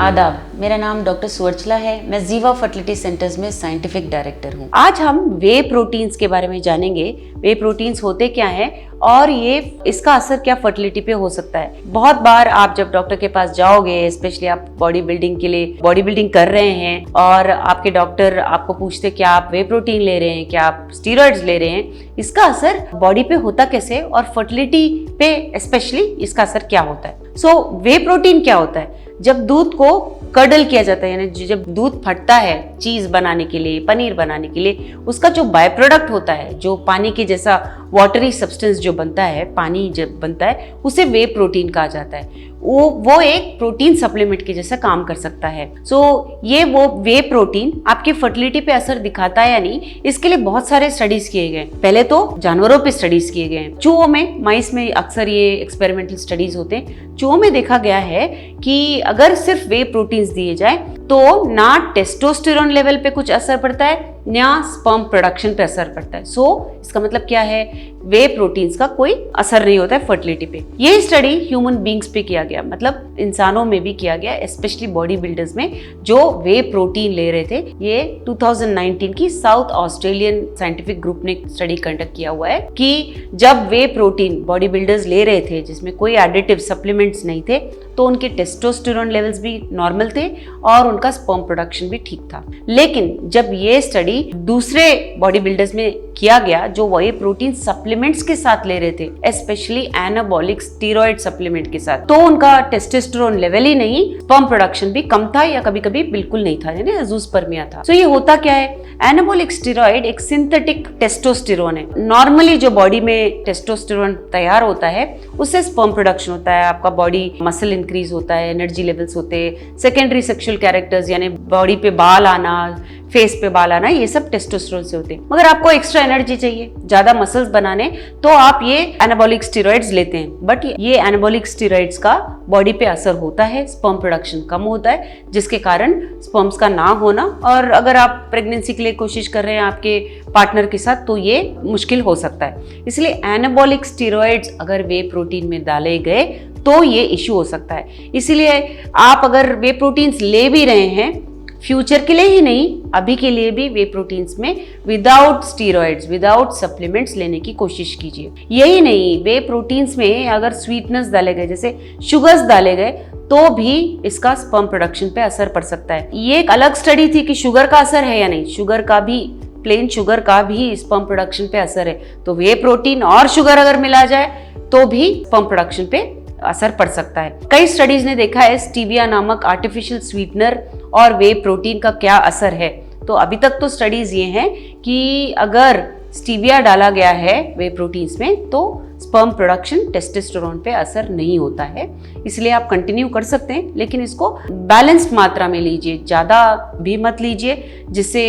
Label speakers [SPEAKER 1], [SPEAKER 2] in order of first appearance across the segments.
[SPEAKER 1] आदाब, मेरा नाम डॉक्टर सुवर्चला है। मैं जीवा फर्टिलिटी सेंटर्स में साइंटिफिक डायरेक्टर हूँ। आज हम वे प्रोटीन्स के बारे में जानेंगे। वे प्रोटीन्स होते क्या हैं और ये इसका असर क्या फर्टिलिटी पे हो सकता है। बहुत बार आप जब डॉक्टर के पास जाओगे, स्पेशली आप बॉडी बिल्डिंग के लिए बॉडी बिल्डिंग कर रहे हैं और आपके डॉक्टर आपको पूछते क्या आप वे प्रोटीन ले रहे हैं, क्या आप स्टीरॉइड्स ले रहे हैं, इसका असर बॉडी पे होता कैसे और फर्टिलिटी पे स्पेशली इसका असर क्या होता है। वे प्रोटीन क्या होता है? जब दूध को कर्डल किया जाता है, यानी जब दूध फटता है चीज बनाने के लिए, पनीर बनाने के लिए, उसका जो बाय प्रोडक्ट होता है, जो पानी के जैसा वाटरी सब्सटेंस जो बनता है, पानी जब बनता है, उसे वे प्रोटीन कहा जाता है। वो एक प्रोटीन सप्लीमेंट के जैसा काम कर सकता है। ये वो वे प्रोटीन आपके फर्टिलिटी पे असर दिखाता है या नहीं, इसके लिए बहुत सारे स्टडीज किए गए। पहले तो जानवरों पे स्टडीज किए गए हैं। चूहों में, माइस में अक्सर ये एक्सपेरिमेंटल स्टडीज होते हैं। चूहों में देखा गया है कि अगर सिर्फ वे प्रोटीन्स दिए जाए तो ना टेस्टोस्टेरोन लेवल पे कुछ असर पड़ता है, ना स्पर्म प्रोडक्शन पे असर पड़ता है। इसका मतलब क्या है? वे प्रोटीन्स का कोई असर नहीं होता है फर्टिलिटी पे। ये स्टडी ह्यूमन बींग्स पे किया गया, मतलब इंसानों में भी किया गया, स्पेशली बॉडी बिल्डर्स में जो वे प्रोटीन ले रहे थे। ये 2019 की साउथ ऑस्ट्रेलियन साइंटिफिक ग्रुप ने स्टडी कंडक्ट किया हुआ है कि जब वे प्रोटीन बॉडी बिल्डर्स ले रहे थे जिसमें कोई एडिटिव सप्लीमेंट्स नहीं थे, तो उनके टेस्टोस्टेरोन लेवल्स भी नॉर्मल थे और उनका स्पर्म प्रोडक्शन भी ठीक था। लेकिन जब ये स्टडी दूसरे बॉडी बिल्डर्स में किया गया जो वे प्रोटीन सप्लीमेंट्स के साथ ले रहे थे, स्पेशली एनाबॉलिक स्टीरॉयड सप्लीमेंट के साथ, तो उनका टेस्टोस्टेरोन लेवल ही नहीं, स्पर्म प्रोडक्शन भी कम था या कभी कभी बिल्कुल नहीं था, यानी अजूस्पर्मिया था। ये होता क्या है? एनाबॉलिक स्टीरॉयड एक सिंथेटिक टेस्टोस्टेरोन है। नॉर्मली जो बॉडी में टेस्टोस्टेरोन तैयार होता है उससे स्पर्म प्रोडक्शन होता है, आपका बॉडी मसल इंक्रीज होता है, एनर्जी लेवल्स होते हैं, सेकेंडरी सेक्सुअल कैरेक्टर्स यानी बॉडी पे बाल आना, फेस पे बाल आना, ये सब टेस्टोस्टेरोन से होते हैं। मगर आपको एक्स्ट्रा एनर्जी चाहिए, ज्यादा मसल्स बनाने, तो आप ये एनाबॉलिक स्टीरॉइड्स लेते हैं। बट ये एनाबॉलिक स्टीरॉइड्स का बॉडी पे असर होता है, स्पर्म प्रोडक्शन कम होता है, जिसके कारण स्पर्म्स का ना होना, और अगर आप प्रेगनेंसी के लिए कोशिश कर रहे हैं आपके पार्टनर के साथ तो ये मुश्किल हो सकता है। इसलिए एनाबॉलिक स्टीरॉइड्स अगर वे प्रोटीन में डाले गए तो ये इश्यू हो सकता है। इसीलिए आप अगर वे प्रोटीन्स ले भी रहे हैं, फ्यूचर के लिए ही नहीं, अभी के लिए भी वे प्रोटीन्स में विदाउट स्टीरॉइड्स, विदाउट सप्लीमेंट्स लेने की कोशिश कीजिए। यही नहीं, वे प्रोटीन्स में अगर स्वीटनेस डाले गए, जैसे शुगर्स डाले गए, तो भी इसका स्पर्म प्रोडक्शन पे असर पड़ सकता है। ये एक अलग स्टडी थी कि शुगर का असर है या नहीं। शुगर का भी, प्लेन शुगर का भी स्पर्म प्रोडक्शन पे असर है। तो वे प्रोटीन और शुगर अगर मिला जाए तो भी स्पर्म प्रोडक्शन पे असर पड़ सकता है। कई स्टडीज ने देखा है स्टीविया नामक आर्टिफिशियल स्वीटनर और वे प्रोटीन का क्या असर है। तो अभी तक तो स्टडीज ये हैं कि अगर स्टीविया डाला गया है वे प्रोटीन्स में तो स्पर्म प्रोडक्शन, टेस्टोस्टेरोन पे असर नहीं होता है। इसलिए आप कंटिन्यू कर सकते हैं, लेकिन इसको बैलेंस्ड मात्रा में लीजिए, ज़्यादा भी मत लीजिए जिससे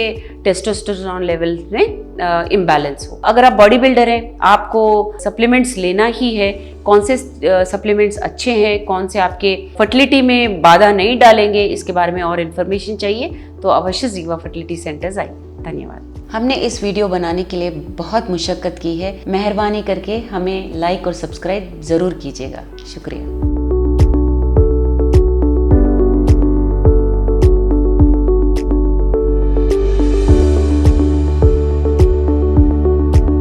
[SPEAKER 1] टेस्टोस्टेरोन लेवल में इम्बैलेंस हो। अगर आप बॉडी बिल्डर हैं, आपको सप्लीमेंट्स लेना ही है, कौन से सप्लीमेंट्स अच्छे हैं, कौन से आपके फर्टिलिटी में बाधा नहीं डालेंगे, इसके बारे में और इन्फॉर्मेशन चाहिए तो अवश्य जीवा फर्टिलिटी सेंटर्स आइए। धन्यवाद। हमने इस वीडियो बनाने के लिए बहुत मुशक्कत की है। मेहरबानी करके हमें लाइक और सब्सक्राइब ज़रूर कीजिएगा। शुक्रिया।